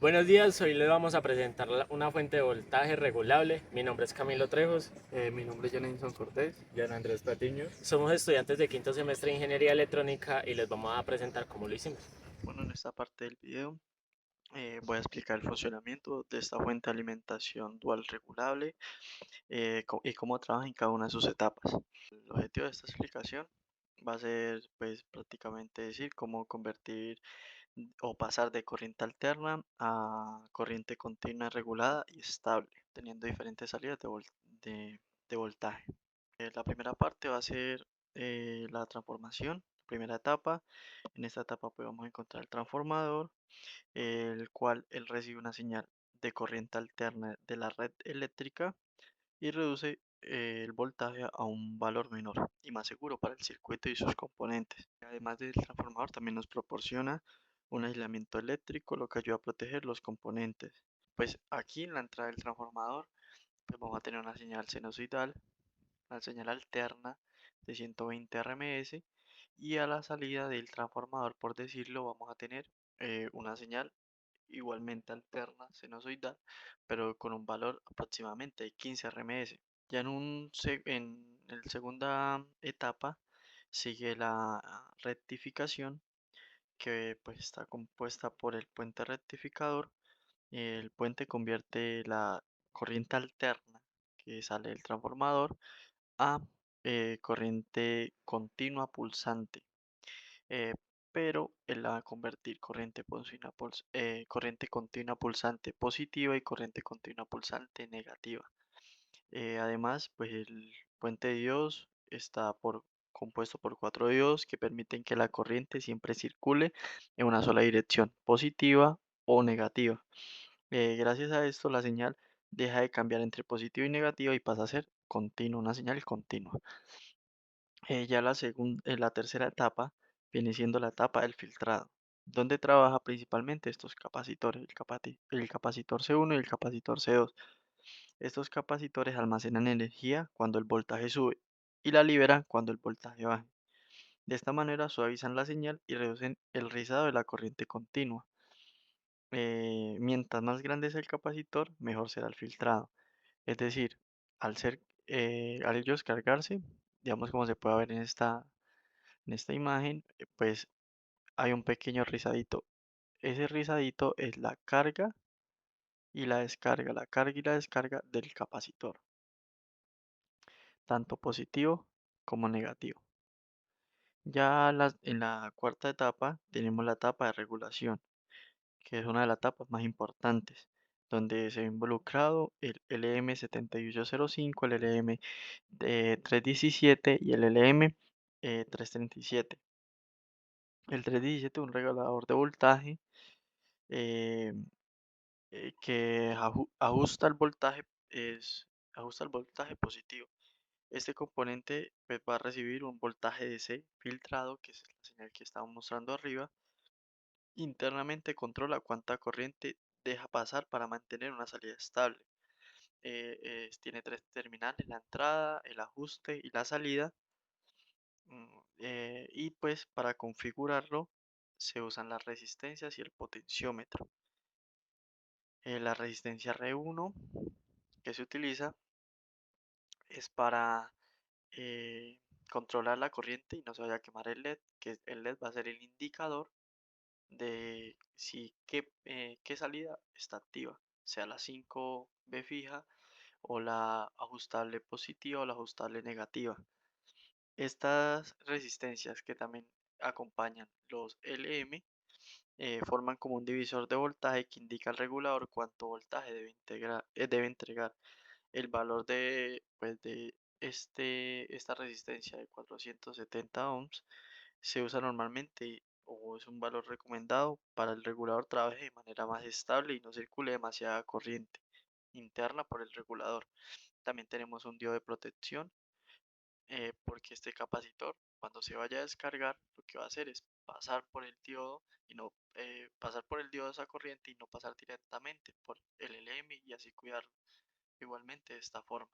Buenos días, hoy les vamos a presentar una fuente de voltaje regulable. Mi nombre es Camilo Trejos. Mi nombre es Janison Cortés. Gian Andrés Patiño. Somos estudiantes de quinto semestre de Ingeniería Electrónica y les vamos a presentar cómo lo hicimos. Bueno, en esta parte del video voy a explicar el funcionamiento de esta fuente de alimentación dual regulable y cómo trabaja en cada una de sus etapas. El objetivo de esta explicación va a ser pues prácticamente decir cómo convertir o pasar de corriente alterna a corriente continua regulada y estable, teniendo diferentes salidas de voltaje. La primera parte va a ser la transformación, primera etapa. En esta etapa podemos encontrar el transformador, el cual él recibe una señal de corriente alterna de la red eléctrica y reduce el voltaje a un valor menor y más seguro para el circuito y sus componentes. Además del transformador, también nos proporciona un aislamiento eléctrico, lo que ayuda a proteger los componentes. Pues aquí en la entrada del transformador, pues vamos a tener una señal sinusoidal, una señal alterna de 120 RMS, y a la salida del transformador, por decirlo, vamos a tener una señal igualmente alterna sinusoidal, pero con un valor aproximadamente de 15 RMS. Ya en la segunda etapa sigue la rectificación, que pues está compuesta por el puente rectificador. El puente convierte la corriente alterna que sale del transformador a corriente continua pulsante, eh, pero él la va a convertir corriente continua pulsante positiva y corriente continua pulsante negativa. Además, pues el puente de diodos compuesto por cuatro diodos que permiten que la corriente siempre circule en una sola dirección, positiva o negativa. Gracias a esto, la señal deja de cambiar entre positiva y negativa y pasa a ser continua, una señal continua. La tercera etapa viene siendo la etapa del filtrado, donde trabaja principalmente estos capacitores, el capacitor C1 y el capacitor C2. Estos capacitores almacenan energía cuando el voltaje sube y la liberan cuando el voltaje baja. De esta manera suavizan la señal y reducen el rizado de la corriente continua. Mientras más grande es el capacitor, mejor será el filtrado. Es decir, al ellos cargarse, digamos como se puede ver en esta imagen, pues hay un pequeño rizadito. Ese rizadito es la carga y la carga y la descarga del capacitor, tanto positivo como negativo. En la cuarta etapa tenemos la etapa de regulación, que es una de las etapas más importantes, donde se ha involucrado el LM7805, el LM317 y el LM337. El 317 es un regulador de voltaje eh, que ajusta el voltaje positivo. Este componente pues, va a recibir un voltaje DC filtrado, que es la señal que estamos mostrando arriba. Internamente controla cuánta corriente deja pasar para mantener una salida estable. Tiene tres terminales: la entrada, el ajuste y la salida. Y pues para configurarlo se usan las resistencias y el potenciómetro. La resistencia R1 que se utiliza es para eh, controlar la corriente y no se vaya a quemar el LED, que el LED va a ser el indicador de si qué salida está activa, sea la 5B fija o la ajustable positiva o la ajustable negativa. Estas resistencias que también acompañan los LM forman como un divisor de voltaje que indica al regulador cuánto voltaje debe entregar. El valor de esta resistencia de 470 ohms se usa normalmente o es un valor recomendado para el regulador trabaje de manera más estable y no circule demasiada corriente interna por el regulador. También tenemos un diodo de protección, porque este capacitor, cuando se vaya a descargar, lo que va a hacer es pasar por el diodo y no pasar por el diodo esa corriente y no pasar directamente por el LM y así cuidarlo. Igualmente de esta forma.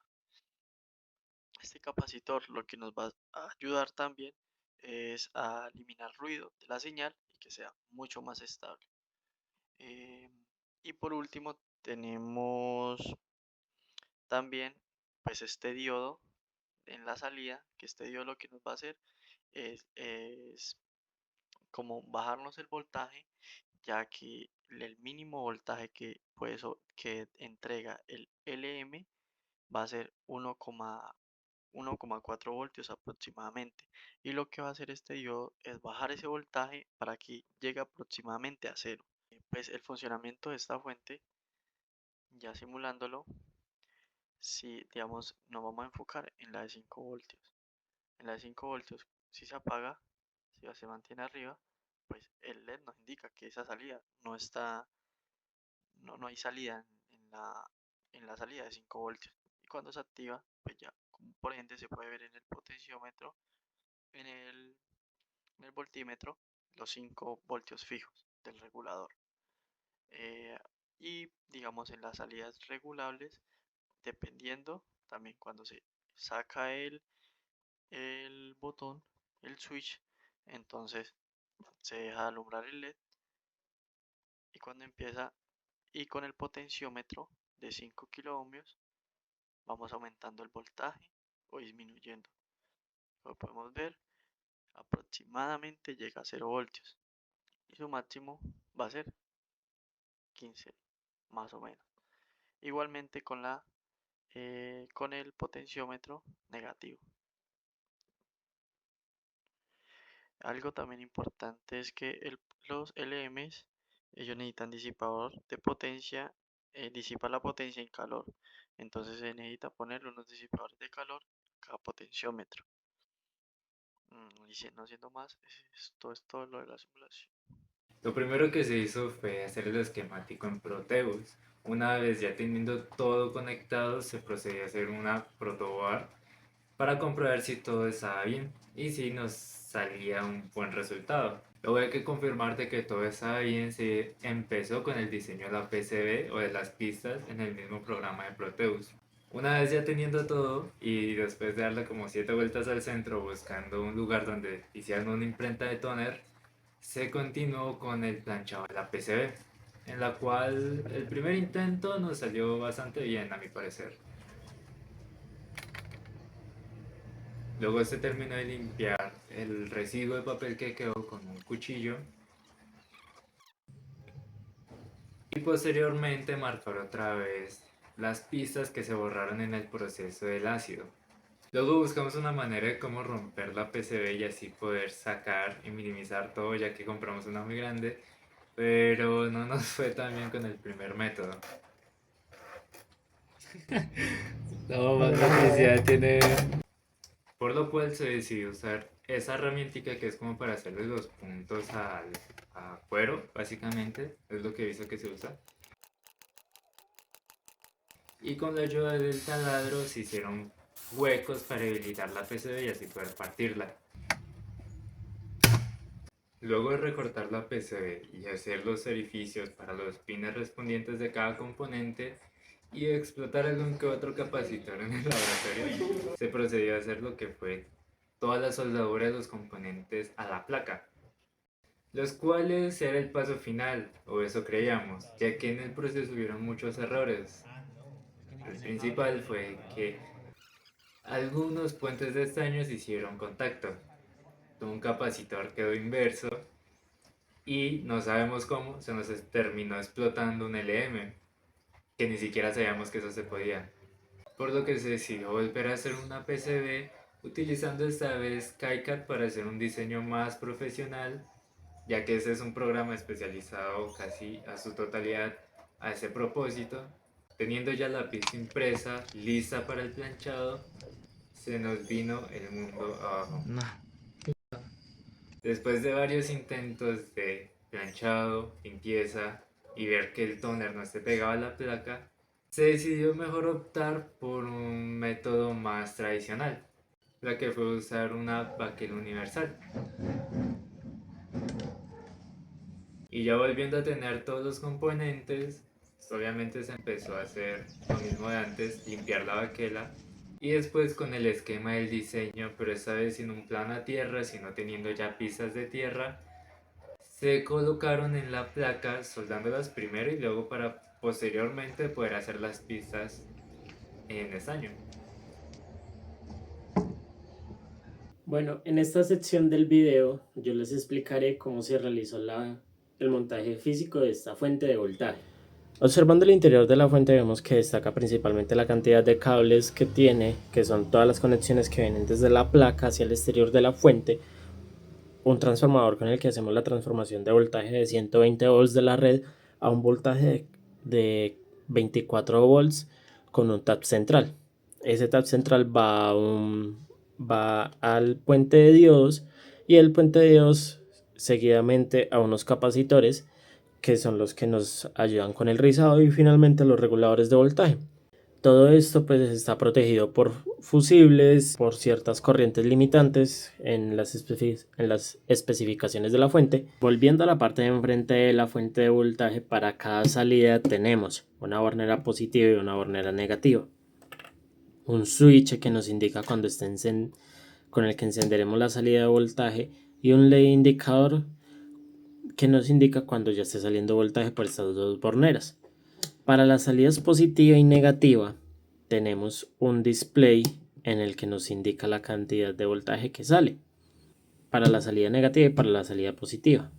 Este capacitor lo que nos va a ayudar también es a eliminar ruido de la señal y que sea mucho más estable. Eh, Y por último tenemos también pues este diodo en la salida, que este diodo lo que nos va a hacer es como bajarnos el voltaje, ya que el mínimo voltaje que, que entrega el LM va a ser 1,4 voltios aproximadamente. Y lo que va a hacer este diodo es bajar ese voltaje para que llegue aproximadamente a cero. Pues el funcionamiento de esta fuente, ya simulándolo, si digamos nos vamos a enfocar en la de 5 voltios. En la de 5 voltios, si se apaga, si se mantiene arriba, pues el LED nos indica que esa salida no está, no hay salida en la salida de 5 voltios. Y cuando se activa, pues ya, como por ende se puede ver en el potenciómetro, en el, en el voltímetro, los 5 voltios fijos del regulador. Eh, y digamos en las salidas regulables, dependiendo también cuando se saca el botón, el switch, entonces se deja de alumbrar el LED y cuando empieza y con el potenciómetro de 5 kiloohmios vamos aumentando el voltaje o disminuyendo. Como podemos ver, aproximadamente llega a 0 voltios y su máximo va a ser 15 más o menos. Igualmente con el potenciómetro negativo. Algo también importante es que los LMs, ellos necesitan disipador de potencia, disipar la potencia en calor. Entonces se necesita ponerle unos disipadores de calor cada potenciómetro. Y no siendo más, esto es todo lo de la simulación. Lo primero que se hizo fue hacer el esquemático en Proteus. Una vez ya teniendo todo conectado, se procedió a hacer una protoboard para comprobar si todo estaba bien y si nos salía un buen resultado. Luego hay que confirmar de que todo estaba bien, se empezó con el diseño de la PCB o de las pistas en el mismo programa de Proteus. Una vez ya teniendo todo y después de darle como 7 vueltas al centro buscando un lugar donde hicieran una imprenta de tóner, se continuó con el planchado de la PCB, en la cual el primer intento nos salió bastante bien a mi parecer. Luego se terminó de limpiar el residuo de papel que quedó con un cuchillo y posteriormente marcar otra vez las pistas que se borraron en el proceso del ácido. Luego buscamos una manera de cómo romper la PCB y así poder sacar y minimizar todo, ya que compramos una muy grande, pero no nos fue tan bien con el primer método. No, más noticia tiene. Por lo cual se decidió usar esa herramientica que es como para hacerle los puntos a cuero, básicamente, es lo que he visto que se usa. Y con la ayuda del taladro se hicieron huecos para debilitar la PCB y así poder partirla. Luego de recortar la PCB y hacer los orificios para los pines respondientes de cada componente y explotar algún que otro capacitor en el laboratorio, se procedió a hacer lo que fue toda la soldadura de los componentes a la placa, los cuales era el paso final, o eso creíamos, ya que en el proceso hubieron muchos errores. El principal fue que algunos puentes de estaño se hicieron contacto, un capacitor quedó inverso y no sabemos cómo se nos terminó explotando un LM, que ni siquiera sabíamos que eso se podía. Por lo que se decidió volver a hacer una PCB utilizando esta vez KiCad para hacer un diseño más profesional, ya que ese es un programa especializado casi a su totalidad a ese propósito. Teniendo ya la pieza impresa, lista para el planchado, se nos vino el mundo abajo. Después de varios intentos de planchado, limpieza y ver que el tóner no se pegaba a la placa, se decidió mejor optar por un método más tradicional, la que fue usar una baquela universal. Y ya volviendo a tener todos los componentes, pues obviamente se empezó a hacer lo mismo de antes, limpiar la baquela. Y después con el esquema del diseño, pero esta vez sin un plano a tierra, sino teniendo ya pistas de tierra, se colocaron en la placa soldándolas primero y luego para posteriormente poder hacer las pistas en estaño. Bueno, en esta sección del video yo les explicaré cómo se realizó el montaje físico de esta fuente de voltaje. Observando el interior de la fuente vemos que destaca principalmente la cantidad de cables que tiene, que son todas las conexiones que vienen desde la placa hacia el exterior de la fuente, un transformador con el que hacemos la transformación de voltaje de 120 volts de la red a un voltaje de 24 volts con un tap central. Ese tap central va al puente de diodos y el puente de diodos seguidamente a unos capacitores que son los que nos ayudan con el rizado y finalmente los reguladores de voltaje. Todo esto pues está protegido por fusibles, por ciertas corrientes limitantes en las especificaciones de la fuente. Volviendo a la parte de enfrente de la fuente de voltaje, para cada salida tenemos una bornera positiva y una bornera negativa. Un switch que nos indica cuando con el que encenderemos la salida de voltaje y un LED indicador que nos indica cuando ya esté saliendo voltaje por estas dos borneras. Para las salidas positiva y negativa tenemos un display en el que nos indica la cantidad de voltaje que sale para la salida negativa y para la salida positiva.